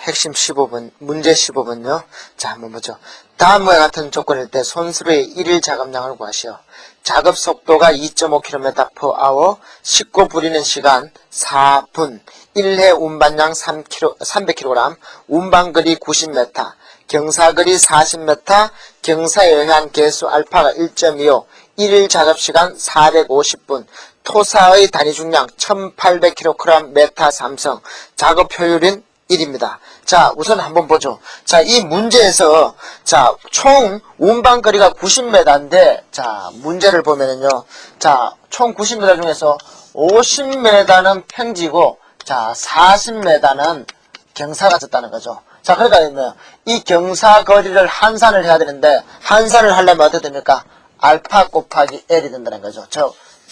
핵심 15번, 문제 15번요. 자, 한번 보죠. 다음과 같은 조건일 때 손수로의 1일 작업량을 구하시오. 작업 속도가 2.5km/h, 싣고 부리는 시간 4분, 1회 운반량 300kg, 운반거리 90m, 경사거리 40m, 경사에 의한 개수 알파가 1.25, 1일 작업시간 450분, 토사의 단위 중량 1800kg 메타 삼성, 작업 효율인 1입니다. 자, 우선 한번 보죠. 자, 이 문제에서, 자, 총 운반거리가 90m인데, 자, 문제를 보면은요, 자, 총 90m 중에서 50m는 평지고, 자, 40m는 경사가 졌다는 거죠. 자, 그러니까 이 경사거리를 환산을 해야 되는데, 환산을 하려면 어떻게 됩니까? 알파 곱하기 L이 된다는 거죠.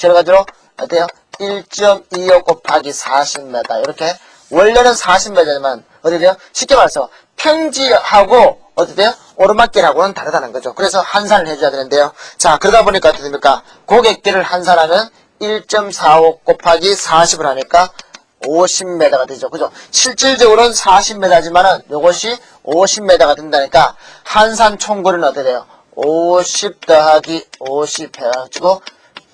여러 가지로, 어때요? 1.25 곱하기 40m. 이렇게, 원래는 40m지만, 어떻게 돼요? 쉽게 말해서, 평지하고, 어떻게 돼요? 오르막길하고는 다르다는 거죠. 그래서 환산을 해줘야 되는데요. 자, 그러다 보니까 어떻게 됩니까? 고객길을 환산하면 1.45 곱하기 40을 하니까 50m가 되죠. 그죠? 실질적으로는 40m지만은 요것이 50m가 된다니까 환산 총거리는 어떻게 돼요? 50 더하기 50 해가지고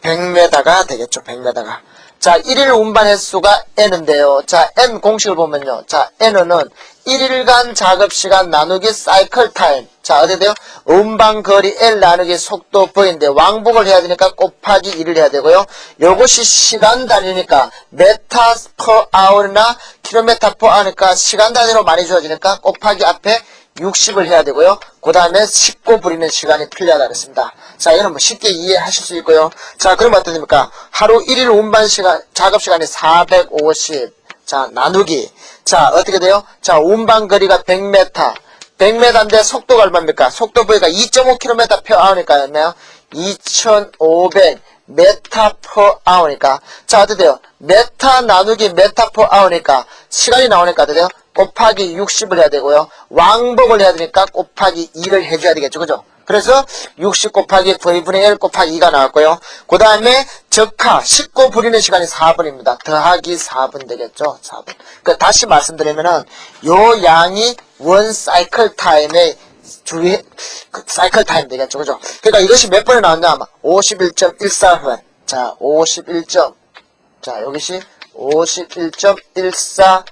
100m가 되겠죠. 100m가. 자, 1일 운반 횟수가 N인데요. 자, N 공식을 보면요. 자, N은 1일간 작업시간 나누기 사이클 타임. 자, 어떻게 돼요? 운반거리 L 나누기 속도 V인데 왕복을 해야 되니까 곱하기 1을 해야 되고요. 요것이 시간 단위니까 메타 퍼 아워나 킬로미터 퍼 아워니까 시간 단위로 많이 주어지니까 곱하기 앞에 60을 해야 되고요. 그 다음에 싣고 부리는 시간이 필요하다 그랬습니다. 자, 이거는 뭐 쉽게 이해하실 수 있고요. 자, 그러면 어떻게 됩니까? 하루 1일 운반 시간, 작업 시간이 450. 자, 나누기. 자, 어떻게 돼요? 자, 운반 거리가 100m. 100m인데 속도가 얼마입니까? 속도 V가 2.5km/h니까였네요. 2500 m/h니까. 자, 어떻게 돼요? 메타 나누기 m/h니까 시간이 나오니까 어떻게 돼요? 곱하기 60을 해야 되고요. 왕복을 해야 되니까 곱하기 2를 해줘야 되겠죠. 그죠? 그래서 60 곱하기 V분의 1 곱하기 2가 나왔고요. 그 다음에 적하, 싣고 부리는 시간이 4분입니다. 더하기 4분 되겠죠. 4분. 그 다시 말씀드리면은 요 양이 원 사이클 타임의 사이클 타임 되겠죠. 그죠? 그러니까 이것이 몇 번에 나왔냐? 아마 51.14분. 자, 51. 자, 여기시 51.14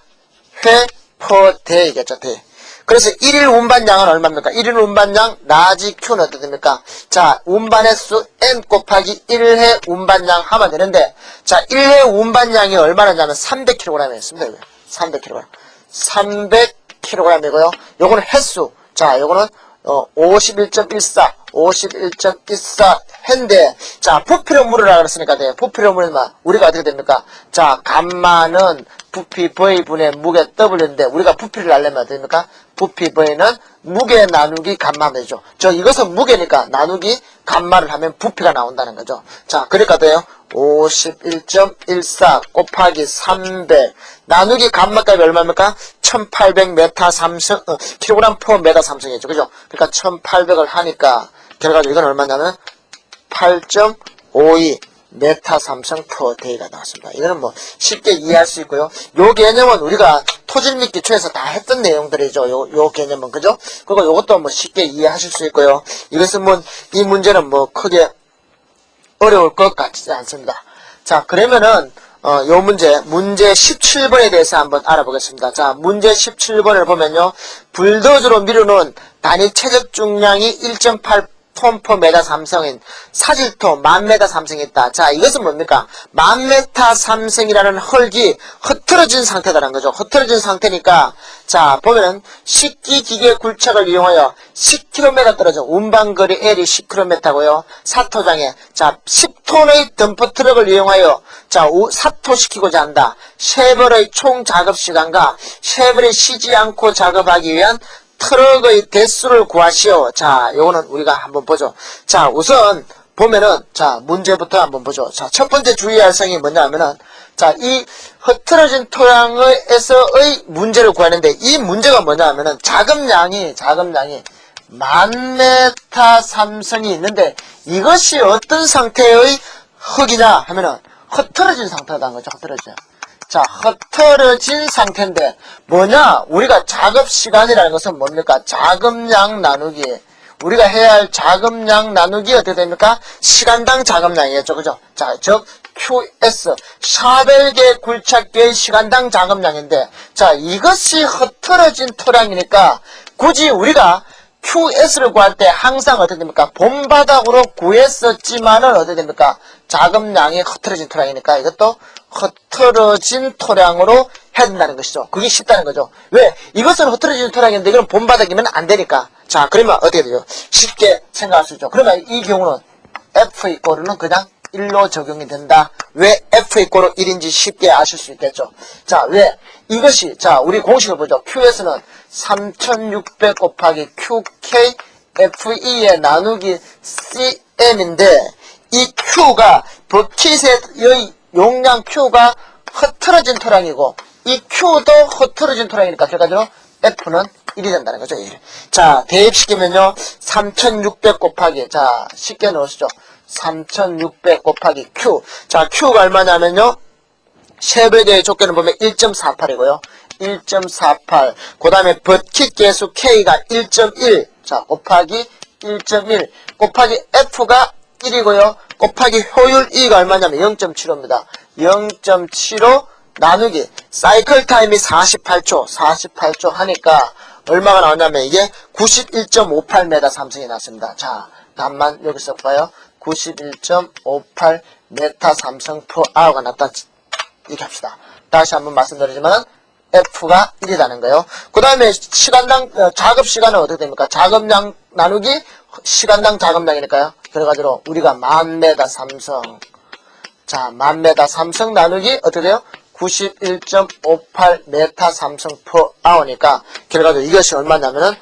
회 퍼 데이겠죠. 데. 그래서 1일 운반량은 얼마입니까? 1일 운반량 라지 Q는 어떻게 됩니까? 자, 운반 횟수 N 곱하기 1회 운반량 하면 되는데, 자, 1회 운반량이 얼마나냐면 300kg이었습니다. 300kg. 300kg이고요. 요거는 횟수. 자, 요거는 51.14 회인데, 자, 부피로물이라고 그랬으니까 돼요. 부피로물은 우리가 어떻게 됩니까? 자, 감마는 부피 V분의 무게 W인데, 우리가 부피를 알려면 어떻게 됩니까? 부피 V는 무게 나누기 감마면 되죠. 이것은 무게니까 나누기 감마를 하면 부피가 나온다는 거죠. 자, 그러니까 돼요. 51.14 곱하기 300 나누기 감마값이 얼마입니까? 1800 메타 삼성, 킬로그램 퍼 메타 삼성이죠. 그죠? 그러니까 1800을 하니까 결과적으로 이건 얼마냐면 8.52 메타 삼성 퍼 데이가 나왔습니다. 이거는 뭐 쉽게 이해할 수 있고요. 요 개념은 우리가 토질및 기초에서 다 했던 내용들이죠. 요 개념은. 그죠? 그리고 요것도 뭐 쉽게 이해하실 수 있고요. 이것은 뭐, 이 문제는 뭐 크게 어려울 것 같지 않습니다. 자, 그러면은, 요 문제 17번에 대해서 한번 알아보겠습니다. 자, 문제 17번을 보면요. 불도저로 미루는 단위 최적 중량이 1.8 톤 퍼 메타 삼성인 사질토 10,000m 삼성이 있다. 자, 이것은 뭡니까? 10,000m 삼성이라는 흙이 흐트러진 상태다라는 거죠. 흐트러진 상태니까, 자, 보면은, 식기 기계 굴착을 이용하여 10km 떨어져, 운반거리 L이 10km고요. 사토장에, 자, 10톤의 덤프트럭을 이용하여, 자, 사토시키고자 한다. 쉐벌의 총 작업시간과 쉐벌이 쉬지 않고 작업하기 위한 트럭의 대수를 구하시오. 자, 요거는 우리가 한번 보죠. 자, 우선 보면은, 자, 문제부터 한번 보죠. 자, 첫 번째 주의할 사항이 뭐냐 하면은, 자, 이 흐트러진 토양에서의 문제를 구하는데, 이 문제가 뭐냐 하면은, 작업량이 10,000m 삼성이 있는데, 이것이 어떤 상태의 흙이냐 하면은, 흐트러진 상태라는 거죠. 흐트러져. 자, 흐트러진 상태인데, 뭐냐? 우리가 작업시간이라는 것은 뭡니까? 작업량 나누기. 우리가 해야 할 작업량 나누기 어떻게 됩니까? 시간당 작업량이겠죠. 그죠? 자, 즉, QS. 샤벨계 굴착계의 시간당 작업량인데, 자, 이것이 흐트러진 토량이니까, 굳이 우리가 QS를 구할 때 항상 어떻게 됩니까? 본바닥으로 구했었지만은 어떻게 됩니까? 작업량이 흐트러진 토량이니까 이것도 흐트러진 토량으로 해야 된다는 것이죠. 그게 쉽다는 거죠. 왜? 이것은 흐트러진 토량인데 이건 본바닥이면 안 되니까. 자, 그러면 어떻게 되죠? 쉽게 생각할 수 있죠. 그러면 이 경우는 F 이꼬르는 그냥 1로 적용이 된다. 왜 F 이꼬르 1인지 쉽게 아실 수 있겠죠. 자, 왜? 이것이, 자, 우리 공식을 보죠. QS는 3600 곱하기 QK FE의 나누기 CM인데, 이 Q가, 버킷의 용량 Q가 흐트러진 토량이고, 이 Q도 흐트러진 토량이니까, 결과적으로 F는 1이 된다는 거죠. 1. 자, 대입시키면요, 3600 곱하기, 자, 쉽게 넣으시죠. 3600 곱하기 Q. 자, Q가 얼마냐면요, 쉐벨계의 족계는 보면 1.48이고요. 1.48. 그 다음에 버킷 계수 K가 1.1. 자, 곱하기 1.1. 곱하기 F가 1이고요. 곱하기 효율 E가 얼마냐면 0.75입니다. 0.75 나누기 사이클 타임이 48초. 48초 하니까 얼마가 나오냐면 이게 91.58m 삼성이 났습니다. 자, 답만 여기서 봐요. 91.58m 삼성 per hour가 났다. 이렇게 합시다. 다시 한번 말씀드리지만 F가 1이라는 거예요. 그 다음에 시간당 작업 시간은 어떻게 됩니까? 작업량 나누기 시간당 작업량이니까요. 그래가지고 우리가 1000m 삼성, 자 1000m 삼성 나누기 어떻게 돼요? 91.58m 삼성 per hour니까 결과적으로 이것이 얼마냐면은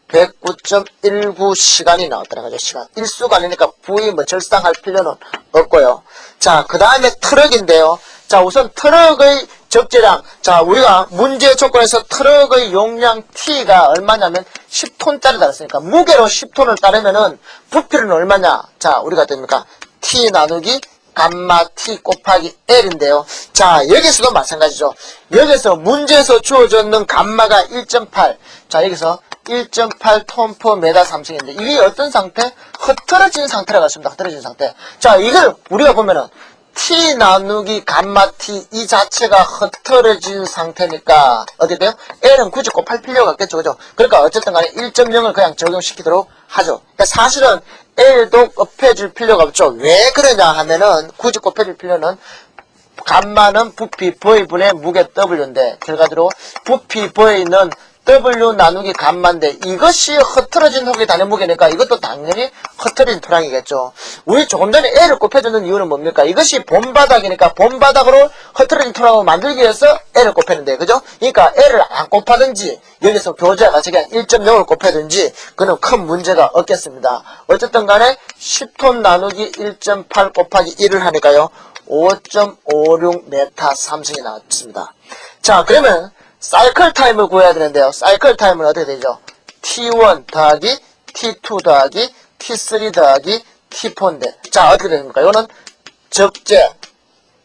109.19 시간이 나왔다는 거죠. 시간. 일수가 아니니까 부위 뭐 절상할 필요는 없고요. 자, 그 다음에 트럭인데요. 자, 우선 트럭의 적재량. 자, 우리가 문제 조건에서 트럭의 용량 T가 얼마냐면 10톤짜리 따랐으니까 무게로 10톤을 따르면은 부피는 얼마냐? 자, 우리가 됩니까? T 나누기 감마 T 곱하기 L인데요. 자, 여기서도 마찬가지죠. 여기서 문제에서 주어졌는 감마가 1.8. 자, 여기서 1.8톤 per 메다 삼성인데 이게 어떤 상태? 흐트러진 상태라고 했습니다. 흐트러진 상태. 자, 이걸 우리가 보면은 T 나누기 감마 T 이 자체가 흐트러진 상태니까 어떻게 돼요? L은 굳이 곱할 필요가 없겠죠. 그죠? 그러니까 어쨌든 간에 1.0을 그냥 적용시키도록 하죠. 그러니까 사실은 L도 곱해줄 필요가 없죠. 왜 그러냐 하면은 굳이 곱해줄 필요는 감마는 부피 V분의 무게 W인데 결과적으로 부피 V는 W 나누기 감마인데 이것이 흐트러진 흙의 단위 무게니까 이것도 당연히 흐트러진 토량이겠죠. 우리 조금 전에 L을 곱해주는 이유는 뭡니까? 이것이 본바닥이니까 본바닥으로 흐트러진 토량을 만들기 위해서 L을 곱했는데 그죠? 그러니까 L을 안 곱하든지 여기서 교재와 같이 그냥 1.0을 곱해든지 그는 큰 문제가 없겠습니다. 어쨌든 간에 10톤 나누기 1.8 곱하기 1을 하니까요 5.56m 삼성이 나왔습니다. 자, 그러면 사이클 타임을 구해야 되는데요. 사이클 타임은 어떻게 되죠? T1 더하기 T2 더하기 T3 더하기 T4인데 자, 어떻게 됩니까? 이거는 적재,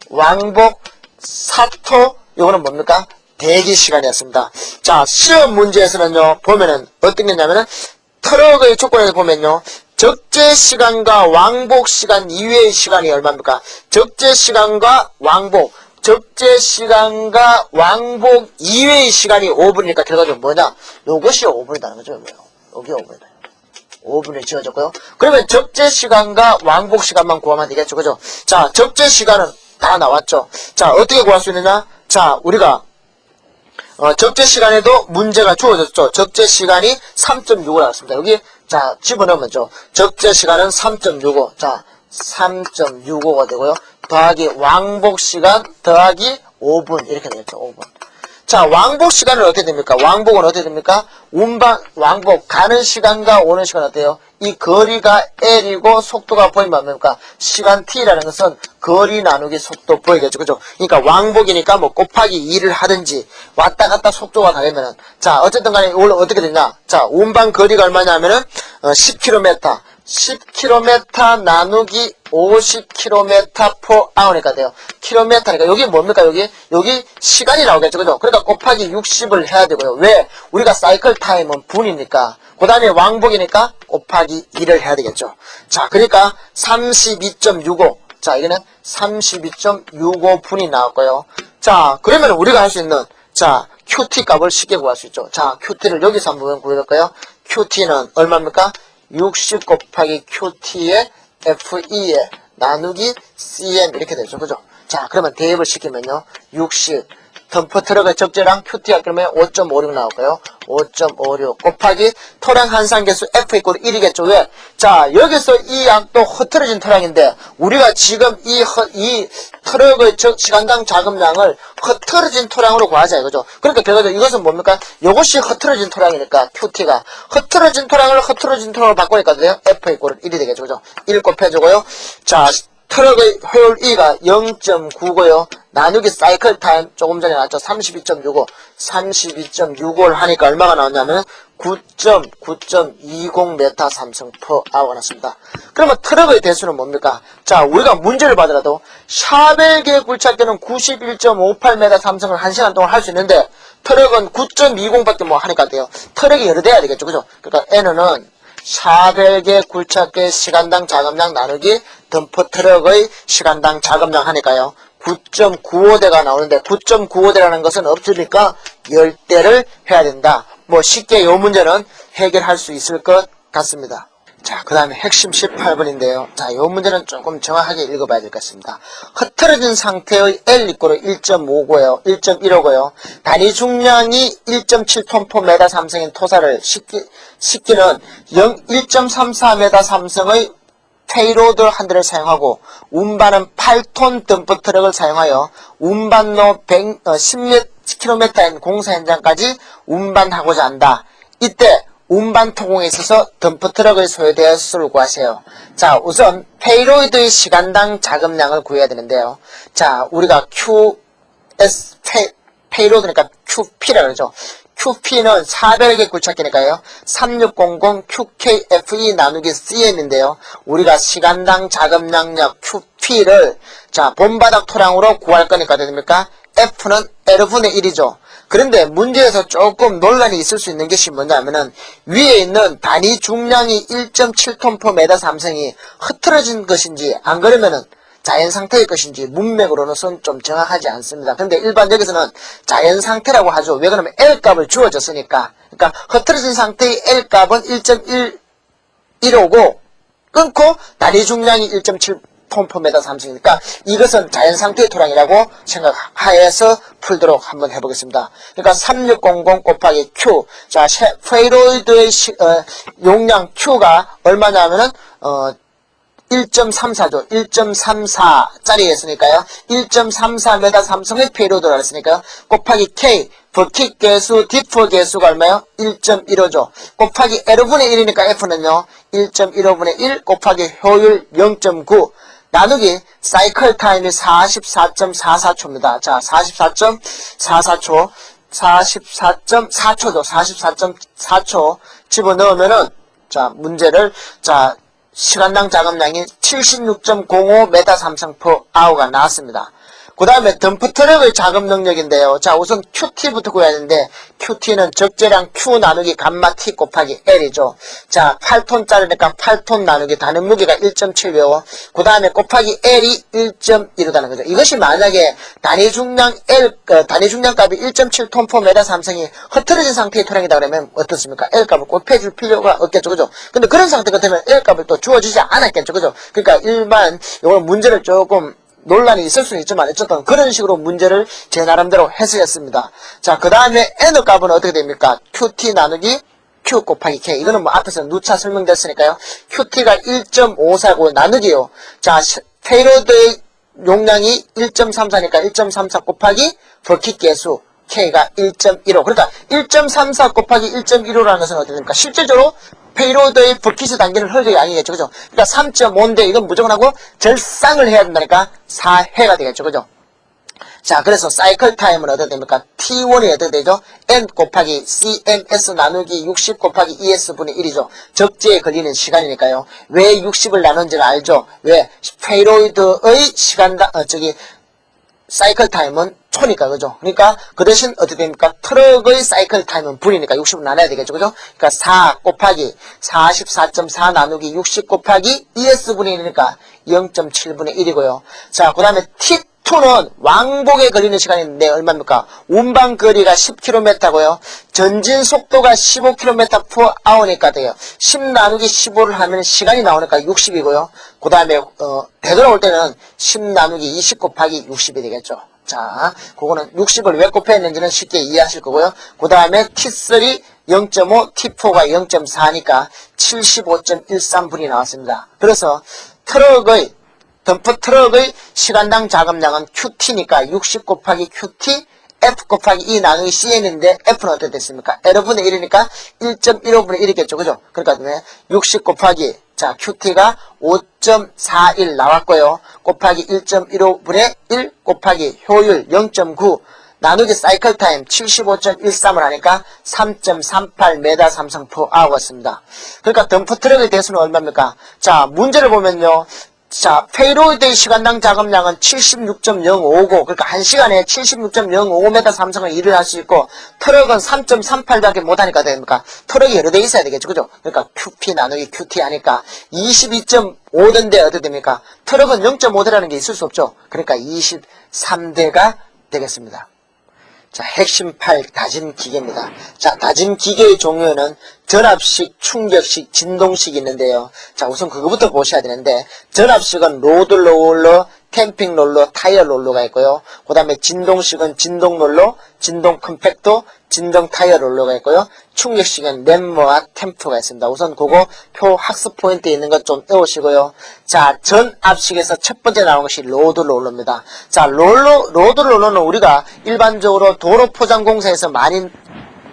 왕복, 사토, 이거는 뭡니까? 대기 시간이었습니다. 자, 시험 문제에서는요, 보면은 어떤 게 있냐면은 트럭의 조건에서 보면요, 적재 시간과 왕복 시간 이외의 시간이 얼마입니까? 적재 시간과 왕복, 적재 시간과 왕복 이외의 시간이 5분이니까 결과적으로 뭐냐? 요것이 5분이라는 거죠. 여기 5분이다. 5분이 지어졌고요. 그러면 적재 시간과 왕복 시간만 구하면 되겠죠. 그죠? 자, 적재 시간은 다 나왔죠. 자, 어떻게 구할 수 있느냐? 자, 우리가 적재 시간에도 문제가 주어졌죠. 적재 시간이 3.65 나왔습니다. 여기 자 집어넣으면죠. 적재 시간은 3.65. 자, 3.65가 되고요. 더하기 왕복 시간 더하기 5분 이렇게 되겠죠. 5분. 자, 왕복 시간은 어떻게 됩니까? 왕복은 어떻게 됩니까? 왕복 가는 시간과 오는 시간 어때요? 이 거리가 L이고 속도가 V면 뭡니까? 시간 T라는 것은 거리 나누기 속도 V겠죠. 그죠? 그러니까 왕복이니까 뭐 곱하기 2를 하든지 왔다 갔다 속도가 다르면은 자, 어쨌든 간에 이걸 어떻게 되냐? 자, 운반 거리가 얼마냐면은 10km 10km 나누기 50km per hour니까 돼요. 킬로미터니까 여기 뭡니까? 여기 시간이 나오겠죠. 그죠? 그러니까 곱하기 60을 해야 되고요. 왜? 우리가 사이클 타임은 분이니까. 그 다음에 왕복이니까 곱하기 2를 해야 되겠죠. 자, 그러니까 32.65. 자, 이거는 32.65분이 나왔고요. 자, 그러면 우리가 할 수 있는, 자, QT 값을 쉽게 구할 수 있죠. 자, QT를 여기서 한번 구해볼까요? QT는 얼마입니까? 60 곱하기 QT의 FE에 나누기 CM 이렇게 되죠. 그죠? 자, 그러면 대입을 시키면요. 60 덤프트럭의 적재량 QT가 그러면 5.56 나올까요? 5.56 곱하기 토량 한산계수 F 이꼴 1이겠죠. 왜? 자, 여기서 이 양도 흐트러진 토량인데 우리가 지금 이 트럭의 시간당 자금량을 흐트러진 토량으로 구하자 이거죠. 그러니까 결과적으로 이것은 뭡니까? 이것이 흐트러진 토량이니까 QT가 흐트러진 토량을 흐트러진 토량으로 바꾸니까 돼요. F 이꼴 1이 되겠죠. 그죠? 1 곱해주고요. 자, 트럭의 효율 E가 0.9고요. 나누기 사이클 타임 조금 전에 나왔죠. 32.65. 32.65를 하니까 얼마가 나왔냐면 9.20m 삼성 per hour가 났습니다. 그러면 트럭의 대수는 뭡니까? 자, 우리가 문제를 받으라도 샤벨계 굴착기는 91.58m 삼성을 1시간 동안 할 수 있는데 트럭은 9.20밖에 뭐 하니까 돼요. 트럭이 여러 대야 되겠죠. 그죠? 그러니까 N은 샤벨계 굴착기의 시간당 자금량 나누기 덤프트럭의 시간당 자금량 하니까요. 9.95대가 나오는데 9.95대라는 것은 없으니까 10대를 해야 된다. 뭐 쉽게 이 문제는 해결할 수 있을 것 같습니다. 자, 그 다음에 핵심 18번인데요. 자, 이 문제는 조금 정확하게 읽어봐야 될 것 같습니다. 흐트러진 상태의 L 이꼴은 1.5고요. 1.15고요. 단위 중량이 1.7톤 per 메다 삼성인 토사를 싣기는 1.34m 삼성의 페이로드 한 대를 사용하고 운반은 8톤 덤프 트럭을 사용하여 운반로 10km인 공사 현장까지 운반하고자 한다. 이때 운반 토공에 있어서 덤프 트럭의 소요대수를 구하세요. 자, 우선 페이로이드의 시간당 자금량을 구해야 되는데요. 자, 우리가 QS 페이로드니까 QP라 그러죠. QP는 400의 굴착기니까요. 3600 QKFE 나누기 CM인데요. 우리가 시간당 자금량력 QP를 자, 본바닥 토량으로 구할 거니까 됩니까? F는 L분의 1이죠. 그런데 문제에서 조금 논란이 있을 수 있는 것이 뭐냐면은 위에 있는 단위 중량이 1.7톤 per 메다 삼성이 흐트러진 것인지 안 그러면은 자연 상태의 것인지 문맥으로는 좀 정확하지 않습니다. 근데 일반 여기서는 자연 상태라고 하죠. 왜 그러면 L 값을 주어졌으니까. 그러니까 흐트러진 상태의 L 값은 1.15고 끊고 단위 중량이 1.7톤 per 메다 삼성이니까 이것은 자연 상태의 토량이라고 생각하여서 풀도록 한번 해보겠습니다. 그러니까 3600 곱하기 Q. 자, 페이로이드의 용량 Q가 얼마냐면은 1.34죠. 1.34짜리 했으니까요. 1.34m 삼성의 페이로드라고 했으니까요. 곱하기 K, 버킷 개수, 디프 개수가 얼마요? 1.15죠. 곱하기 L분의 1이니까 F는요. 1.15분의 1 곱하기 효율 0.9 나누기 사이클 타임이 44.44초입니다. 자, 44.44초. 44.4초죠. 44.4초 집어넣으면은 자, 문제를 자, 시간당 자금량이 76.05m 삼성 per hour가 나왔습니다. 그 다음에 덤프트럭의 자금 능력인데요. 자, 우선 QT부터 구해야 되는데 QT는 적재량 Q 나누기 감마 T 곱하기 L이죠. 자, 8톤짜리니까 8톤 나누기 단위 무게가 1.7요. 그 다음에 곱하기 L이 1.15다는 거죠. 이것이 만약에 단위 중량 단위 중량 값이 1.7톤 per 메다 삼성이 흐트러진 상태의 토량이다 그러면 어떻습니까? L 값을 곱해줄 필요가 없겠죠. 그죠? 근데 그런 상태 같으면 L 값을 또 주어지지 않았겠죠. 그죠? 그러니까 일반 요걸 문제를 조금 논란이 있을 수는 있지만 어쨌든 그런 식으로 문제를 제 나름대로 해석했습니다. 자, 그 다음에 N 값은 어떻게 됩니까? QT 나누기 Q 곱하기 K. 이거는 뭐 앞에서 누차 설명됐으니까요. QT가 1.54고 나누기요. 자, 페이로드의 용량이 1.34니까 1.34 곱하기 버킷 개수 K가 1.15. 그러니까 1.34 곱하기 1.15라는 것은 어떻게 됩니까? 실제적으로 페이로드의 버킷의 단계는 흐르의 양이겠죠. 그죠? 그러니까 3.5인데 이건 무조건 하고 절상을 해야 된다니까 4회가 되겠죠. 그죠? 자, 그래서 사이클 타임은 어떻게 됩니까? T1이 어떻게 되죠? N 곱하기 CMS 나누기 60 곱하기 ES분의 1이죠. 적재에 걸리는 시간이니까요. 왜 60을 나눈지를 알죠? 왜? 페이로이드의 시간당, 사이클 타임은 초니까, 그죠? 그러니까, 그 대신 어떻게 됩니까? 트럭의 사이클 타임은 분이니까 60을 나눠야 되겠죠, 그죠? 그러니까 4 곱하기 44.4 나누기 60 곱하기 ES분의 1이니까 0.7분의 1이고요. 자, 그 다음에 T2는 왕복에 걸리는 시간인데 얼마입니까? 운반 거리가 10km고요. 전진 속도가 15km/h니까 돼요. 10 나누기 15를 하면 시간이 나오니까 60이고요. 그 다음에 되돌아올 때는 10 나누기 20 곱하기 60이 되겠죠. 자, 그거는 60을 왜 곱했는지는 쉽게 이해하실 거고요. 그 다음에 T3 0.5, T4가 0.4니까 75.13분이 나왔습니다. 그래서 덤프 트럭의 시간당 작업량은 QT니까 60 곱하기 QT F 곱하기 E 나누기 CN인데 F는 어떻게 됐습니까? L분의 1이니까 1.15분의 1이겠죠. 그죠? 그러니까 60 곱하기 자 QT가 5.41 나왔고요. 곱하기 1.15분의 1 곱하기 효율 0.9 나누기 사이클 타임 75.13을 하니까 3.38m 삼성/h였습니다. 그러니까 덤프 트럭의 대수는 얼마입니까? 자, 문제를 보면요. 자, 페이로이드의 시간당 작업량은 76.059, 그러니까 1시간에 76.055m 삼성을 일을 할 수 있고, 트럭은 3.38밖에 못하니까 됩니까? 트럭이 여러 대 있어야 되겠죠, 그죠? 그러니까 QP 나누기 QT 하니까 22.5대인데 어떻게 됩니까? 트럭은 0.5대라는 게 있을 수 없죠. 그러니까 23대가 되겠습니다. 자, 핵심 8 다짐 기계입니다. 자, 다짐 기계의 종류는 전압식, 충격식, 진동식이 있는데요. 자, 우선 그거부터 보셔야 되는데, 전압식은 로드 롤러, 캠핑 롤러, 타이어 롤러가 있고요. 그 다음에 진동식은 진동 롤러, 진동 컴팩터, 진동 타이어 롤러가 있고요. 충격식은 램머와 템프가 있습니다. 우선 그거 표 학습 포인트에 있는 것 좀 외우시고요. 자, 전압식에서 첫 번째 나온 것이 로드 롤러입니다. 자, 로드 롤러는 우리가 일반적으로 도로 포장 공사에서 많이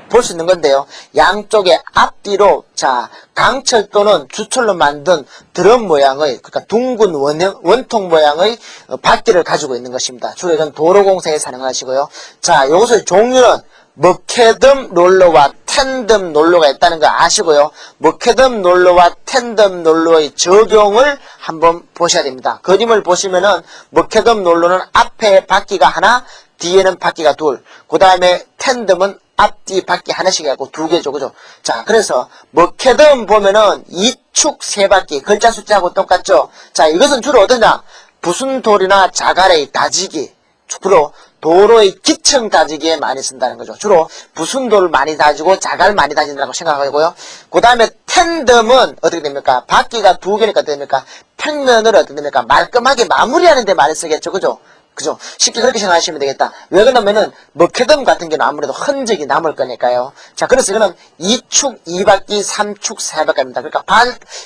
볼 수 있는 건데요. 양쪽에 앞뒤로 자 강철 또는 주철로 만든 드럼 모양의 그러니까 둥근 원통 모양의 바퀴를 가지고 있는 것입니다. 주로 이건 도로공사에 사용하시고요. 자, 여기서 종류는 머케덤 롤러와 텐덤 롤러가 있다는 거 아시고요. 머케덤 롤러와 텐덤 롤러의 적용을 한번 보셔야 됩니다. 그림을 보시면은 머케덤 롤러는 앞에 바퀴가 하나, 뒤에는 바퀴가 둘. 그 다음에 텐덤은 앞뒤 바퀴 하나씩 해갖고 두 개죠, 그죠? 자, 그래서 머케덤 보면은 2축 3바퀴 글자 숫자하고 똑같죠? 자, 이것은 주로 어떠냐? 부순 돌이나 자갈의 다지기, 주로 도로의 기층 다지기에 많이 쓴다는 거죠. 주로 부순 돌을 많이 다지고 자갈 많이 다진다고 생각하고요. 그 다음에 텐덤은 어떻게 됩니까? 바퀴가 두 개니까 됩니까? 평면을 어떻게 됩니까? 말끔하게 마무리하는 데 많이 쓰겠죠, 그죠? 그죠? 쉽게 그렇게 생각하시면 되겠다. 왜 그러냐면은 머케덤 같은 경우는 아무래도 흔적이 남을 거니까요. 자, 그래서 이거는 2축 2바퀴, 3축 3바퀴입니다. 그러니까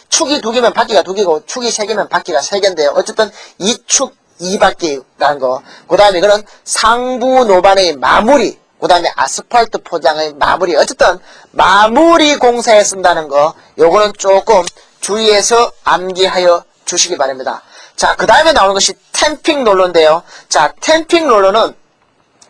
축이 2개면 바퀴가 2개고 축이 3개면 바퀴가 3개인데요. 어쨌든 2축 2바퀴라는 거. 그 다음에 이거는 상부 노반의 마무리. 그 다음에 아스팔트 포장의 마무리. 어쨌든 마무리 공사에 쓴다는 거. 요거는 조금 주의해서 암기하여 주시기 바랍니다. 자, 그 다음에 나오는 것이 템핑 롤러인데요. 자, 템핑 롤러는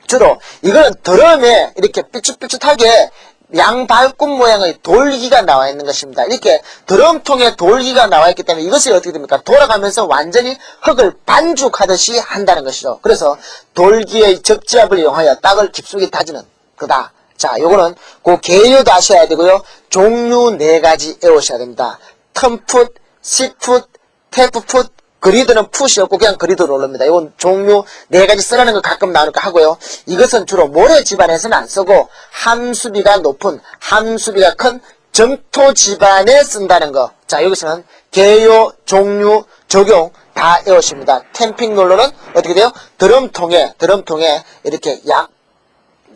주로 이거는 드럼에 이렇게 삐쭉삐쭉하게 양발굽 모양의 돌기가 나와 있는 것입니다. 이렇게 드럼통에 돌기가 나와 있기 때문에 이것이 어떻게 됩니까? 돌아가면서 완전히 흙을 반죽하듯이 한다는 것이죠. 그래서 돌기의 접지압을 이용하여 땅을 깊숙이 다지는 거다. 자, 요거는 그 개요도 아셔야 되고요. 종류 4가지 외우셔야 됩니다. 텀풋, 시풋, 테프풋, 그리드는 풋이 없고 그냥 그리드 롤러입니다. 이건 종류 4가지 쓰라는 거 가끔 나오니까 하고요. 이것은 주로 모래 집안에서는 안 쓰고 함수비가 높은, 함수비가 큰 점토 집안에 쓴다는 거. 자, 여기서는 개요, 종류, 적용 다 외우십니다. 템핑 롤러는 어떻게 돼요? 드럼통에 이렇게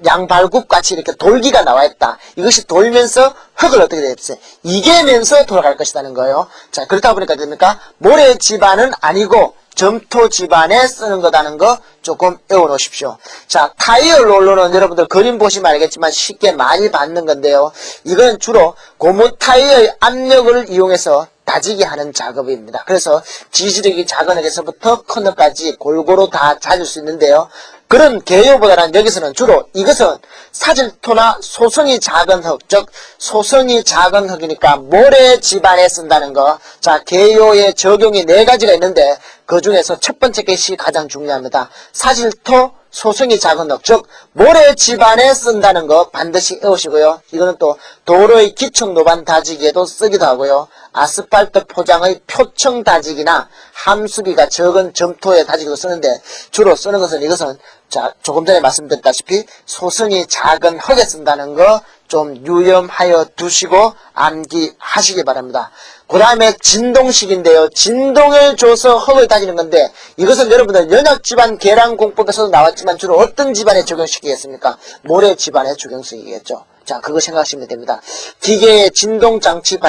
양발굽 같이 이렇게 돌기가 나와 있다. 이것이 돌면서 흙을 어떻게 됐어요? 이기면서 돌아갈 것이라는 거예요. 자, 그렇다 보니까 됩니까? 모래 집안은 아니고 점토 집안에 쓰는 거다는 거 조금 외워 놓으십시오. 자, 타이어 롤러는 여러분들 그림 보시면 알겠지만 쉽게 많이 받는 건데요. 이건 주로 고무 타이어의 압력을 이용해서 다지기 하는 작업입니다. 그래서 지지력이 작은 흙에서부터 큰 흙까지 골고루 다 잦을 수 있는데요. 그런 개요보다는 여기서는 주로 이것은 사질토나 소성이 작은 흙, 즉 소성이 작은 흙이니까 모래 집안에 쓴다는 거. 자, 개요의 적용이 4가지가 있는데 그 중에서 첫 번째 것이 가장 중요합니다. 사질토, 소성이 작은 흙, 즉 모래 집안에 쓴다는 거 반드시 외우시고요. 이거는 또 도로의 기청 노반 다지기에도 쓰기도 하고요. 아스팔트 포장의 표층 다지기나 함수비가 적은 점토에 다지기도 쓰는데 주로 쓰는 것은 이것은 자 조금 전에 말씀드렸다시피 소성이 작은 흙에 쓴다는 거 좀 유념하여 두시고 암기하시기 바랍니다. 그 다음에 진동식인데요. 진동을 줘서 흙을 다지는 건데 이것은 여러분들 연약집안 계량공법에서도 나왔지만 주로 어떤 집안에 적용시키겠습니까? 모래 집안에 적용시키겠죠. 자, 그거 생각하시면 됩니다. 기계의 진동장치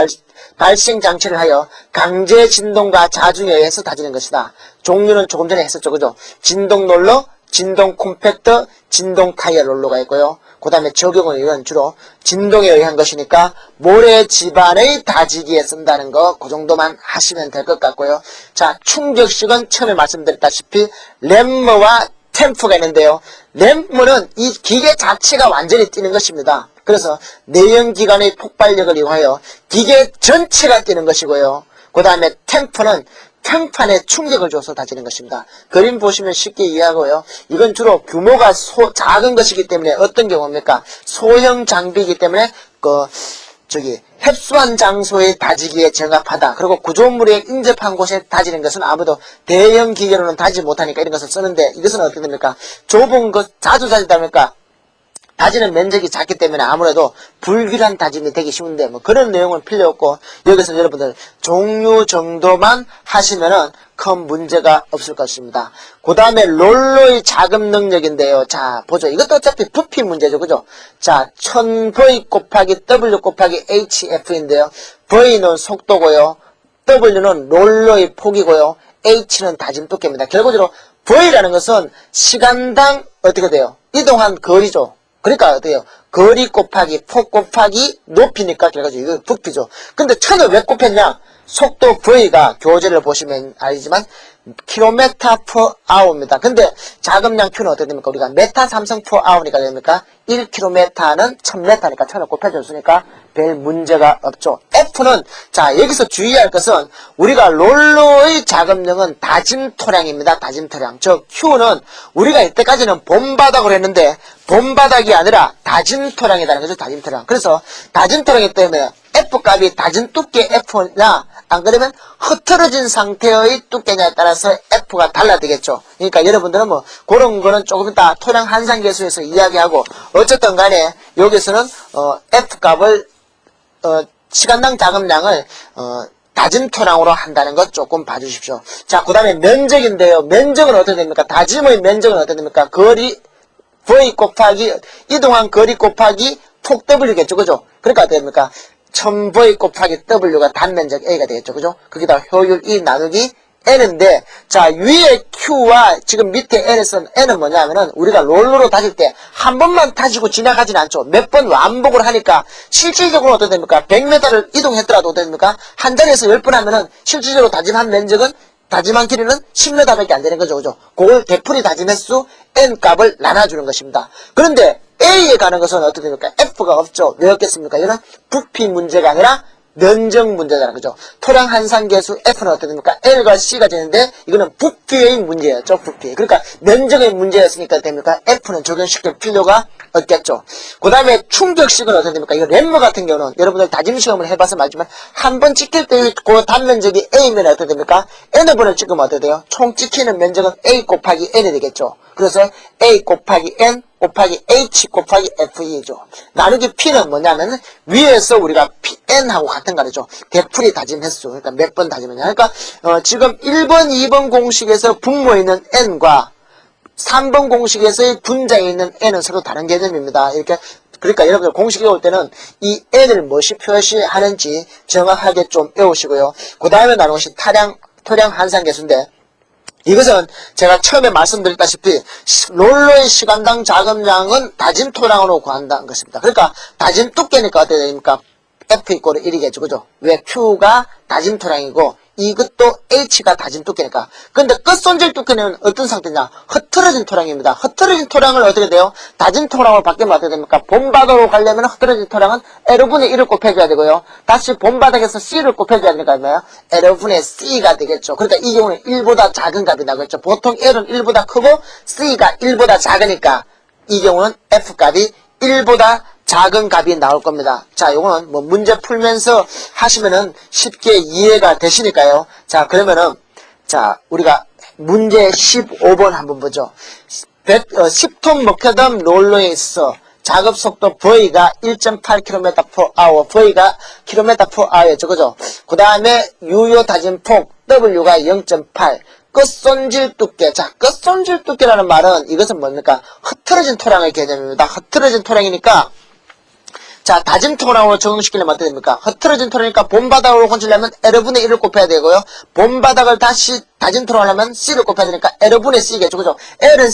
발생장치를 하여 강제 진동과 자중에 의해서 다지는 것이다. 종류는 조금 전에 했었죠. 그죠? 진동 롤러, 진동 콤팩터, 진동 타이어 롤러가 있고요. 그 다음에 적용은 이건 주로 진동에 의한 것이니까 모래 집안의 다지기에 쓴다는 거 그 정도만 하시면 될 것 같고요. 자, 충격식은 처음에 말씀드렸다시피 램머와 템프가 있는데요. 램머는 이 기계 자체가 완전히 뛰는 것입니다. 그래서 내연기관의 폭발력을 이용하여 기계 전체가 뛰는 것이고요. 그 다음에 템프는 평판에 충격을 줘서 다지는 것입니다. 그림 보시면 쉽게 이해하고요. 이건 주로 규모가 작은 것이기 때문에 어떤 경우입니까? 소형 장비이기 때문에 협소한 장소에 다지기에 적합하다. 그리고 구조물에 인접한 곳에 다지는 것은 아무도 대형 기계로는 다지지 못하니까 이런 것을 쓰는데 이것은 어떻게 됩니까? 좁은 것 자주 다지다 보니까 다지는 면적이 작기 때문에 아무래도 불필요한 다짐이 되기 쉬운데 뭐 그런 내용은 필요 없고 여기서 여러분들 종류 정도만 하시면은 큰 문제가 없을 것입니다. 그 다음에 롤러의 자금 능력인데요. 자, 보죠. 이것도 어차피 부피 문제죠. 그죠? 자, 1000V 곱하기 W 곱하기 HF인데요. V는 속도고요. W는 롤러의 폭이고요. H는 다짐 두께입니다. 결과적으로 V라는 것은 시간당 어떻게 돼요? 이동한 거리죠. 그러니까 어때요? 거리 곱하기 폭 곱하기 높이니까 결과적으로 이거 부피죠. 근데 1000을 왜 곱했냐? 속도 V가 교재를 보시면 알지만 km per hour입니다. 근데 자금량 Q는 어떻게 됩니까? 우리가 메타 삼성 per hour니까 됩니까? 1km는 1000m니까 1000을 곱해줬으니까 별 문제가 없죠. F는 자 여기서 주의할 것은 우리가 롤러의 자금량은 다짐토량입니다. 다짐토량. 즉 Q는 우리가 이때까지는 본바닥으로 했는데 본바닥이 아니라 다짐토량이라는 거죠. 다짐토량. 그래서 다짐토량이기 때문에 F값이 다진 두께 F냐 안 그러면 흐트러진 상태의 두께냐에 따라서 F가 달라지겠죠. 그러니까 여러분들은 뭐 그런 거는 조금 이따 토량 한상계수에서 이야기하고 어쨌든 간에 여기서는 F값을 시간당 자금량을 다짐 토량으로 한다는 것 조금 봐주십시오. 자, 그 다음에 면적인데요. 면적은 어떻게 됩니까? 다짐의 면적은 어떻게 됩니까? 거리 V 곱하기 이동한 거리 곱하기 폭 W겠죠. 그죠? 그러니까 어떻게 됩니까? 1000V 곱하기 W가 단면적 A가 되겠죠. 그죠? 거기다 효율 E 나누기 N인데, 자, 위에 Q와 지금 밑에 N은 뭐냐면은 우리가 롤러로 다질 때 한 번만 다지고 지나가진 않죠. 몇 번 완복을 하니까 실질적으로 어떻게 됩니까? 100m를 이동했더라도 어떻게 됩니까? 한 자리에서 10번 하면은 실질적으로 다짐한 면적은 다짐한 길이는 10m밖에 안 되는 거죠. 그죠? 그걸 되풀이 다짐 횟수 N 값을 나눠주는 것입니다. 그런데 A에 가는 것은 어떻게 됩니까? F가 없죠. 왜 없겠습니까? 이거는 부피 문제가 아니라 면적 문제잖아요. 그죠? 토량 한산계수 F는 어떻게 됩니까? L과 C가 되는데 이거는 부피의 문제였죠. 부피. 그러니까 면적의 문제였으니까 됩니까? F는 적용시킬 필요가 없겠죠. 그 다음에 충격식은 어떻게 됩니까? 이거 램머 같은 경우는 여러분들 다짐시험을 해봐서 말지만 한 번 찍힐 때 그 단면적이 A면 어떻게 됩니까? N을 번을 찍으면 어떻게 돼요? 총 찍히는 면적은 A 곱하기 N이 되겠죠. 그래서 A 곱하기 N 곱하기 H 곱하기 FE죠. 나누기 P는 뭐냐면 위에서 우리가 N하고 같은 거죠. 되풀이 다짐 횟수. 그러니까 몇 번 다짐했냐. 그러니까 지금 1번, 2번 공식에서 분모에 있는 N과 3번 공식에서의 분자에 있는 N은 서로 다른 개념입니다. 이렇게 그러니까 여러분들 공식에 올 때는 이 N을 무엇이 표시하는지 정확하게 좀 외우시고요. 그 다음에 나누는 것이 토량 한산계수인데 이것은 제가 처음에 말씀드렸다시피 롤러의 시간당 자금량은 다짐 토량으로 구한다는 것입니다. 그러니까 다짐 두께니까 어떻게 됩니까? F 이꼴 1이겠죠. 그죠? 왜 Q가 다짐 토량이고 이것도 H가 다진 두께니까. 근데 끝손질 두께는 어떤 상태냐? 흐트러진 토량입니다. 흐트러진 토량을 어떻게 돼요? 다진 토량으로 바뀌면 어떻게 됩니까? 본바닥으로 가려면 흐트러진 토량은 L분의 1을 곱해줘야 되고요. 다시 본바닥에서 C를 곱해줘야 되니까 뭐예요? L분의 C가 되겠죠. 그러니까 이 경우는 1보다 작은 값이 나겠죠. 보통 L은 1보다 크고 C가 1보다 작으니까 이 경우는 F값이 1보다 작은 값이 나올 겁니다. 자, 요거는 뭐 문제 풀면서 하시면은 쉽게 이해가 되시니까요. 자, 그러면은, 자, 우리가 문제 15번 한번 보죠. 10톤 목표덤 롤러에 있어 작업 속도 V가 1.8km/h, V가 km/h였죠. 그죠? 그 다음에 유효 다진 폭 W가 0.8. 끝손질 두께. 자, 끝손질 두께라는 말은 이것은 뭡니까? 흐트러진 토량의 개념입니다. 흐트러진 토량이니까 자, 다진 토량으로 적용시키려면 어떻게 됩니까? 흐트러진 토량이니까 본바닥으로 건질려면 L분의 1을 곱해야 되고요. 본바닥을 다시 다진 토량을 하면 C를 곱해야 되니까 L분의 C겠죠. 그죠? L은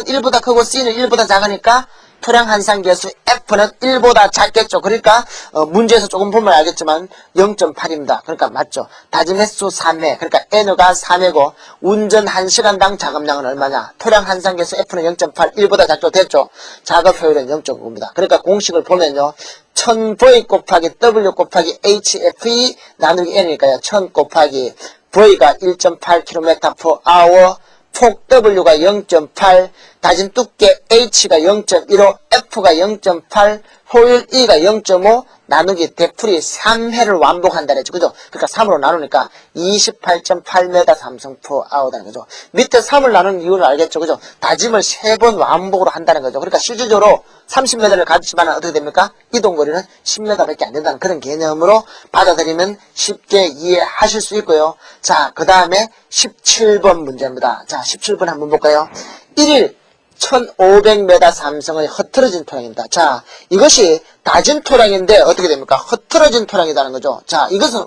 1보다 크고 C는 1보다 작으니까 토량 한산계수 F는 1보다 작겠죠. 그러니까 문제에서 조금 보면 알겠지만 0.8입니다. 그러니까 맞죠. 다짐 횟수 3회. 그러니까 N가 3회고 운전 1시간당 작업량은 얼마냐. 토량 한산계수 F는 0.8. 1보다 작죠. 됐죠. 작업 효율은 0.9입니다. 그러니까 공식을 보면요. 1000V 곱하기 W 곱하기 HFE 나누기 N이니까요. 1000 곱하기 V가 1.8km/h, 폭 W가 0.8, 다진 두께 H가 0.15, F가 0.8, 효율 E가 0.5, 나누기 되풀이 3회를 완복한다 그랬죠. 그죠? 그러니까 3으로 나누니까 28.8m 삼성/h다는 거죠. 밑에 3을 나누는 이유를 알겠죠. 그죠? 다짐을 3번 완복으로 한다는 거죠. 그러니까 실질적으로 30m를 가지지만 어떻게 됩니까? 이동거리는 10m밖에 안 된다는 그런 개념으로 받아들이면 쉽게 이해하실 수 있고요. 자, 그 다음에 17번 문제입니다. 자, 17번 한번 볼까요? 1일 1500m 삼성의 흐트러진 토량입니다. 자, 이것이 다진 토량인데 어떻게 됩니까? 흐트러진 토량이라는 거죠. 자, 이것은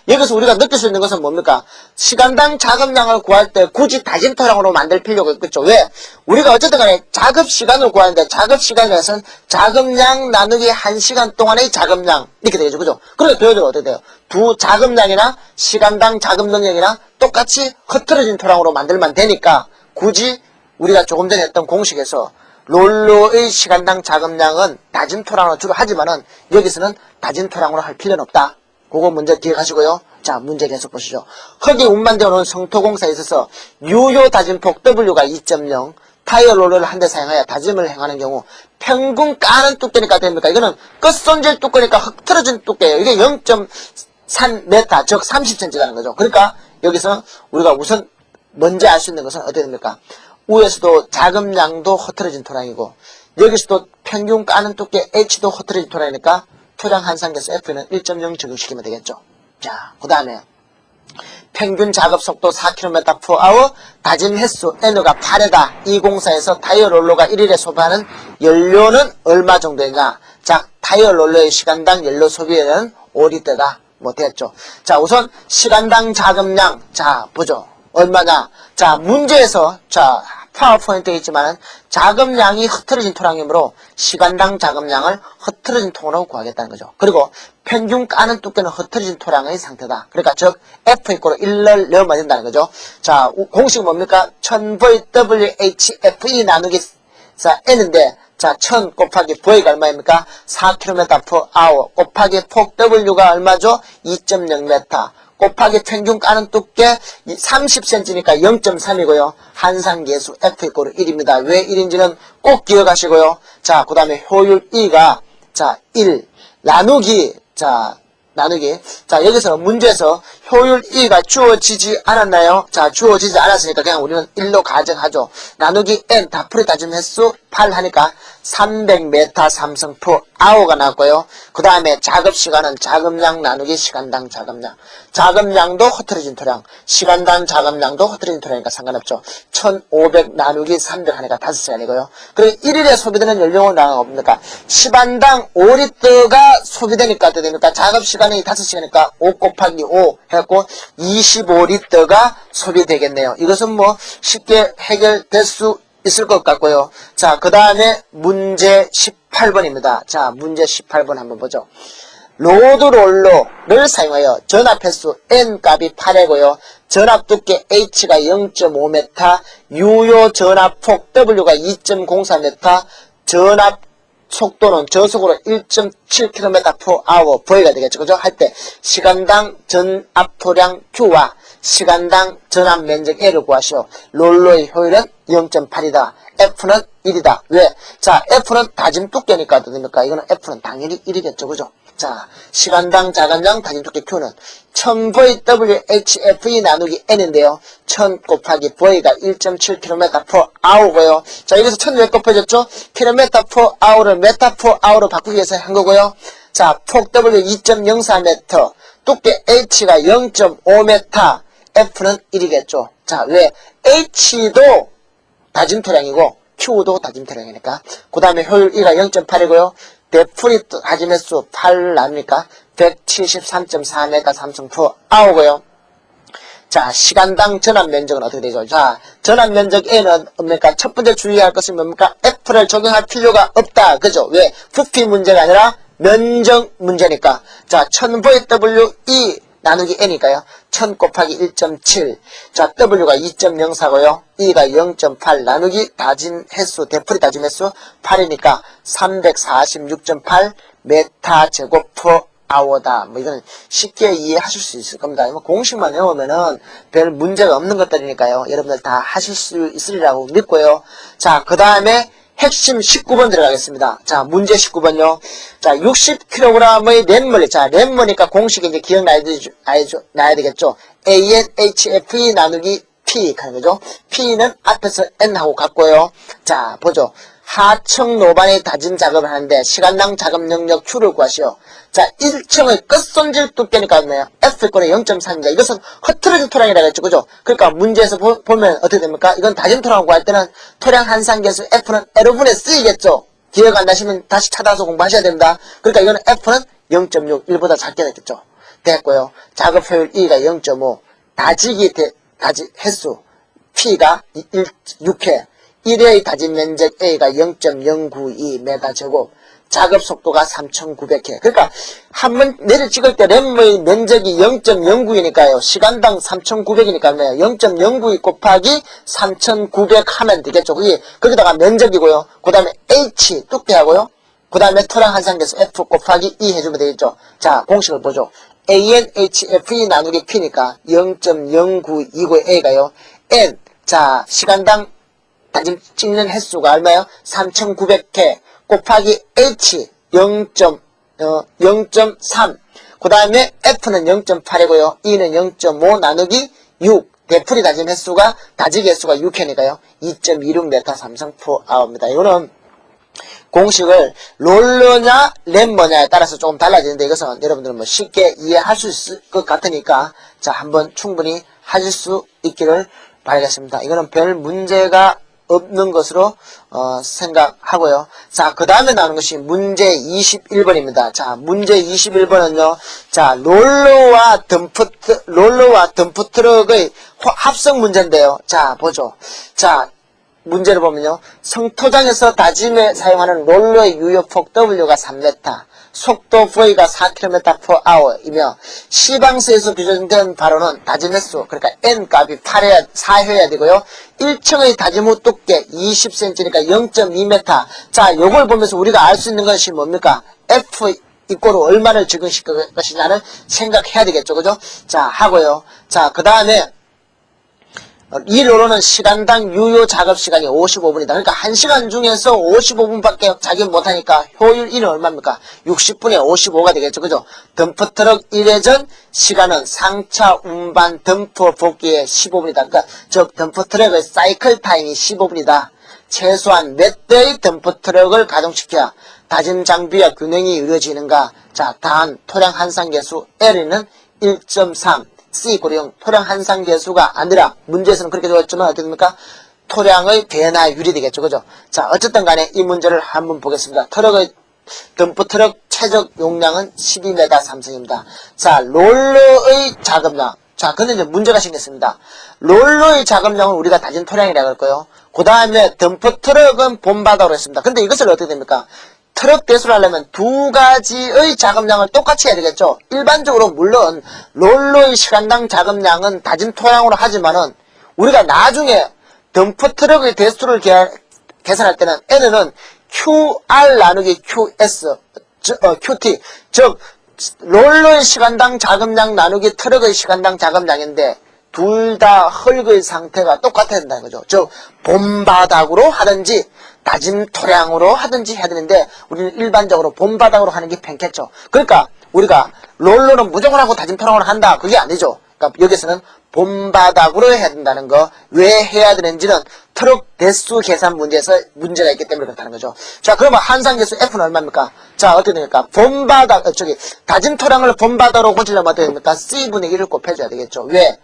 여기서 우리가 느낄 수 있는 것은 뭡니까? 시간당 작업량을 구할 때 굳이 다진 토량으로 만들 필요가 있겠죠. 왜? 우리가 어쨌든 간에 작업 시간을 구하는데 작업 시간에서는 작업량 나누기 1시간 동안의 작업량 이렇게 되죠. 그죠? 그러니까 배우들은 어떻게 돼요? 두 작업량이나 시간당 작업 능력이나 똑같이 흐트러진 토량으로 만들면 되니까 굳이 우리가 조금 전에 했던 공식에서 롤러의 시간당 작업량은 다진 토량으로 주로 하지만은 여기서는 다진 토량으로 할 필요는 없다. 그거 문제 기억하시고요. 자, 문제 계속 보시죠. 흙이 운반되어 오는 성토공사에 있어서 유효 다짐폭 W가 2.0, 타이어 롤러를 한 대 사용하여 다짐을 행하는 경우 평균 까는 두께니까 됩니까? 이거는 끝손질 두께니까 흐트러진 두께예요. 이게 0.3m, 즉 30cm라는 거죠. 그러니까 여기서 우리가 우선 먼저 알 수 있는 것은 어떻게 됩니까? 위에서도 작업량도 흐트러진 토량이고 여기서도 평균 까는 두께 H도 흐트러진 토량이니까 토량 한산계수 F는 1.0 적용시키면 되겠죠. 자, 그 다음에 평균 작업 속도 4km/h, 다짐 횟수 N가 8회다. 이 공사에서 타이어 롤러가 1일에 소비하는 연료는 얼마 정도이냐. 자, 타이어 롤러의 시간당 연료 소비는 5리터다. 뭐 됐죠. 자, 우선 시간당 작업량 자 보죠. 얼마냐. 자, 문제에서 자 파워포인트에 있지만은 작업량이 흐트러진 토량이므로 시간당 작업량을 흐트러진 통으로 구하겠다는 거죠. 그리고 평균 까는 두께는 흐트러진 토량의 상태다. 그러니까 즉 F 이꼬르 1을 넣으면 된다는 거죠. 자, 공식은 뭡니까? 1000VWHFE 나누기 자 N인데 자 1000 곱하기 V가 얼마입니까? 4km/h 곱하기 폭 W가 얼마죠? 2.0m 곱하기 평균 까는 두께 30cm니까 0.3이고요. 한산계수 F 이꼬르 1입니다. 왜 1인지는 꼭 기억하시고요. 자, 그 다음에 효율 E가 자 1 나누기 자 여기서 문제에서 효율 E가 주어지지 않았나요? 자, 주어지지 않았으니까 그냥 우리는 1로 가정하죠. 나누기 N 다 풀이 다짐 횟수 8 하니까 300m 삼성/h가 나왔고요. 그 다음에 작업 시간은 작업량 나누기 시간당 작업량. 작업량도 흐트러진 토량, 시간당 작업량도 흐트러진 토량이니까 상관없죠. 1500 나누기 300 하니까 5시간이고요. 그리고 1일에 소비되는 연료는 뭡니까? 시간당 5리터가 소비되니까 어떻게 됩니까? 작업 시간이 5시간이니까 5 곱하기 5 해갖고 25리터가 소비되겠네요. 이것은 뭐 쉽게 해결될 수 있을 것 같고요. 자, 그 다음에 문제 18번입니다. 자, 문제 18번 한번 보죠. 로드롤러를 사용하여 전압 횟수 N 값이 8이고요. 전압 두께 H가 0.5m, 유효 전압폭 W가 2.04m, 전압 속도는 저속으로 1.7km/h V가 되겠죠. 그죠? 할 때 시간당 전압토량 Q와 시간당 전압 면적 L을 구하시오. 롤러의 효율은 0.8이다. F는 1이다. 왜? 자, F는 다짐 두께니까 어떻게 됩니까? 이거는 F는 당연히 1이겠죠. 그죠? 자, 시간당 자감량 다짐 두께 Q는 1000V WHFE 나누기 N인데요. 1000 곱하기 V가 1.7km/h고요. 자, 여기서 1000 왜 곱해졌죠? km/h를 m/h로 바꾸기 위해서 한 거고요. 자, 폭 W 2.04m, 두께 H가 0.5m, F는 1이겠죠. 자, 왜? H도 다짐토량이고 Q도 다짐토량이니까. 그 다음에 효율 2가 0.8이고요. 대풀이 다짐 횟수 8 나누니까 173.4m 3,000/h고요. 자, 시간당 전압 면적은 어떻게 되죠? 자, 전압 면적 N은 뭡니까? 첫 번째 주의할 것은 뭡니까? F를 적용할 필요가 없다. 그죠? 왜? 부피 문제가 아니라 면적 문제니까. 자, 1000VWE 나누기 N이니까요. 1000 곱하기 1.7. 자, W가 2.04고요. E가 0.8 나누기 다짐 횟수, 대풀이 다짐 횟수 8이니까 346.8 m/제곱/h다. 뭐 이거는 쉽게 이해하실 수 있을 겁니다. 뭐 공식만 외우면은 별 문제가 없는 것들이니까요. 여러분들 다 하실 수 있으리라고 믿고요. 자, 그 다음에 핵심 19번 들어가겠습니다. 자, 문제 19번요. 자, 60kg의 랩머리. 자, 랩머니까 공식이 이제 기억나야 되겠죠. ANHFE 나누기 P 하는 거죠. P는 앞에서 N하고 같고요. 자, 보죠. 하층 노반의 다짐 작업을 하는데 시간당 작업 영역 Q를 구하시오. 자, 1층의 끝손질 두께니까 뭐예요? F권의 0.4입니다. 이것은 흐트러진 토량이라고 했죠. 그죠? 그러니까 문제에서 보면 어떻게 됩니까? 이건 다짐 토량을 구할 때는 토량 한산계수 F는 L분의 C겠죠. 기억 안 나시면 다시 찾아서 공부하셔야 됩니다. 그러니까 이거는 F는 0.6, 1보다 작게 됐겠죠. 됐고요. 작업 효율 E가 0.5, 다지기 횟수 P가 6회, 1회의 다짐 면적 A가 0.092m/제곱, 작업 속도가 3,900회. 그러니까 한번 내려 찍을 때 램의 면적이 0.09이니까요. 시간당 3,900이니까 0.092 곱하기 3,900 하면 되겠죠. 그게 거기다가 면적이고요. 그 다음에 H 두께하고요. 그 다음에 토량 한산계수 F 곱하기 E 해주면 되겠죠. 자, 공식을 보죠. ANHFE 나누기 P니까 0.0929 A가요. N, 자, 시간당 다짐 찍는 횟수가 얼마예요? 3,900회 곱하기 H 0.3. 그 다음에 F는 0.8이고요. E는 0.5 나누기 6. 대풀이 다짐 횟수가, 다지기 횟수가 6회니까요. 2.26m 3,000/h입니다. 이거는 공식을 롤러냐 램머냐에 따라서 조금 달라지는데 이것은 여러분들은 뭐 쉽게 이해할 수 있을 것 같으니까 자, 한번 충분히 하실 수 있기를 바라겠습니다. 이거는 별 문제가 없는 것으로 생각하고요. 자, 그 다음에 나오는 것이 문제 21번입니다. 자, 문제 21번은요. 자, 롤러와 덤프트럭의 합성 문제인데요. 자, 보죠. 자, 문제를 보면요. 성토장에서 다짐에 사용하는 롤러의 유효폭 W가 3m, 속도 V가 4km/h이며 시방서에서 규정된 바로는 다짐 횟수, 그러니까 N 값이 4회여야 되고요. 1층의 다짐 후 두께 20cm니까 0.2m. 자, 요걸 보면서 우리가 알 수 있는 것이 뭡니까? F 이꼬르 얼마를 적용시킬 것이냐는 생각해야 되겠죠. 그죠? 자, 하고요. 자, 그 다음에 이 롤러는 시간당 유효 작업 시간이 55분이다. 그러니까 1시간 중에서 55분밖에 작업 못하니까 효율 1은 얼마입니까? 60분에 55가 되겠죠. 그죠? 덤프트럭 1회전 시간은 상차 운반 덤프 복귀에 15분이다. 그러니까 즉 덤프트럭의 사이클 타임이 15분이다. 최소한 몇 대의 덤프트럭을 가동시켜야 다짐 장비와 균형이 이루어지는가? 자, 단 토량 한산 계수 L는 1.3 C 고령 토량 한산 계수가 아니라 문제에서는 그렇게 되었지만 어떻게 됩니까? 토량의 변화율이 되겠죠. 그죠? 자, 어쨌든 간에 이 문제를 한번 보겠습니다. 덤프트럭 최적 용량은 12m 3승입니다. 자, 롤러의 작업량. 자, 근데 이제 문제가 생겼습니다. 롤러의 작업량은 우리가 다진 토량이라고 할 거예요. 그 다음에 덤프트럭은 본바다로 했습니다. 근데 이것을 어떻게 됩니까? 트럭 대수를 하려면 두 가지의 작업량을 똑같이 해야 되겠죠. 일반적으로 물론 롤러의 시간당 작업량은 다진 토양으로 하지만은 우리가 나중에 덤프 트럭의 대수를 계산할 때는 N은 QR 나누기 QS, QT, 즉 롤러의 시간당 작업량 나누기 트럭의 시간당 작업량인데 둘 다 흙의 상태가 똑같아야 된다는 거죠. 즉 봄바닥으로 하든지 낮은 토양으로 하든지 해야 되는데 우리는 일반적으로 봄바닥으로 하는 게 편겠죠. 그러니까 우리가 롤러는 무조건 하고 낮은 토양으로 한다. 그게 아니죠. 그러니까 여기서는 봄바닥으로 해야 된다는 거. 왜 해야 되는지는 트럭 대수 계산 문제에서 문제가 있기 때문에 그렇다는 거죠. 자, 그러면 한상계수 F는 얼마입니까? 자, 어떻게 됩니까? 봄바닥, 낮은 토양을 봄바닥으로 고치려면 어떻게 됩니까? C분의 1을 곱해줘야 되겠죠. 왜?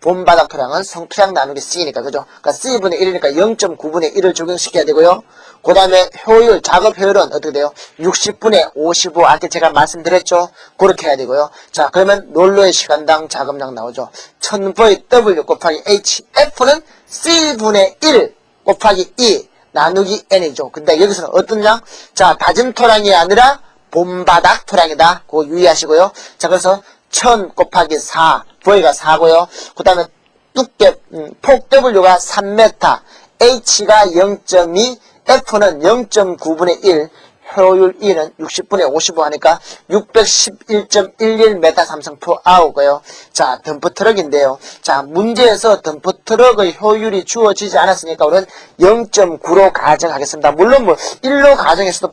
봄바닥 토양은 성토양 나누기 C니까, 그죠? 그러니까 C분의 1이니까 0.9분의 1을 적용시켜야 되고요. 그 다음에 효율, 작업 효율은 어떻게 돼요? 60분의 55. 아까 제가 말씀드렸죠? 그렇게 해야 되고요. 자, 그러면 롤러의 시간당 작업량 나오죠. 1000V W 곱하기 H. F는 C분의 1 곱하기 2 나누기 N이죠. 근데 여기서는 어떤 양? 자, 다진 토양이 아니라 봄바닥 토양이다. 그거 유의하시고요. 자, 그래서 1000 곱하기 4. V가 4고요. 그 다음에 두께, 폭 W가 3m, H가 0.2, F는 0.9분의 1, 효율 E는 60분의 55 하니까 611.11m 삼성포 아우고요. 자, 덤프 트럭인데요. 자, 문제에서 덤프 트럭의 효율이 주어지지 않았으니까 우리는 0.9로 가정하겠습니다. 물론 뭐 1로 가정해서도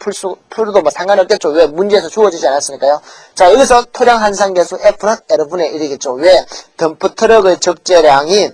풀어도 뭐 상관없겠죠. 왜? 문제에서 주어지지 않았으니까요. 자, 여기서 토량 한상계수 F는 L분의 1이겠죠. 왜? 덤프 트럭의 적재량이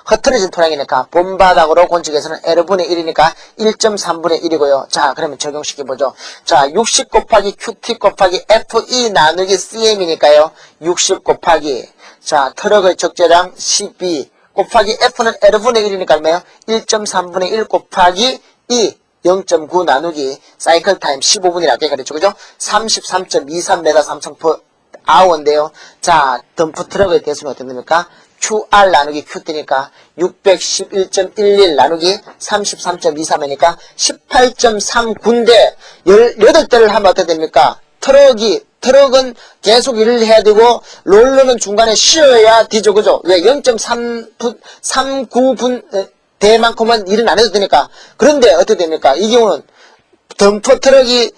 흐트러진 토양이니까 봄바닥으로 건축에서는 L분의 1이니까 1.3분의 1이고요. 자, 그러면 적용시켜보죠. 자, 60 곱하기 QT 곱하기 FE 나누기 CM이니까요. 60 곱하기, 자, 트럭의 적재량 12 곱하기 F는 L분의 1이니까 얼마예요? 1.3분의 1 곱하기 2. 0.9 나누기 사이클 타임 15분이라고 그랬죠. 그죠? 33.23m 삼성포 아워인데요. 자, 덤프 트럭의 대수는 어떻게 됩니까? QR 나누기 QT니까 611.11 나누기 33.23이니까 18.39인데 18대를 하면 어떻게 됩니까? 트럭은 계속 일을 해야 되고 롤러는 중간에 쉬어야 되죠. 그죠? 왜? 0.39분 대만큼은 일은 안 해도 되니까. 그런데 어떻게 됩니까? 이 경우는 덤프 트럭이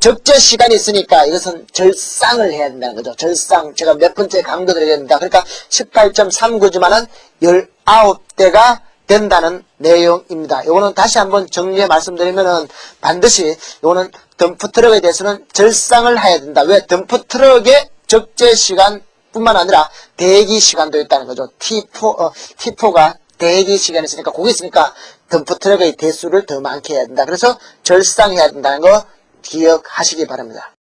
적재 시간이 있으니까 이것은 절상을 해야 된다는 거죠. 절상. 제가 몇 번째 강조 드려야 됩니다. 그러니까 18.39지만은 19대가 된다는 내용입니다. 요거는 다시 한번 정리해 말씀드리면은 반드시 요거는 덤프 트럭에 대해서는 절상을 해야 된다. 왜? 덤프 트럭의 적재 시간 뿐만 아니라 대기 시간도 있다는 거죠. T4가 대기 시간이 있으니까, 그게 있으니까 덤프 트럭의 대수를 더 많게 해야 된다. 그래서 절상해야 된다는 거 기억하시기 바랍니다.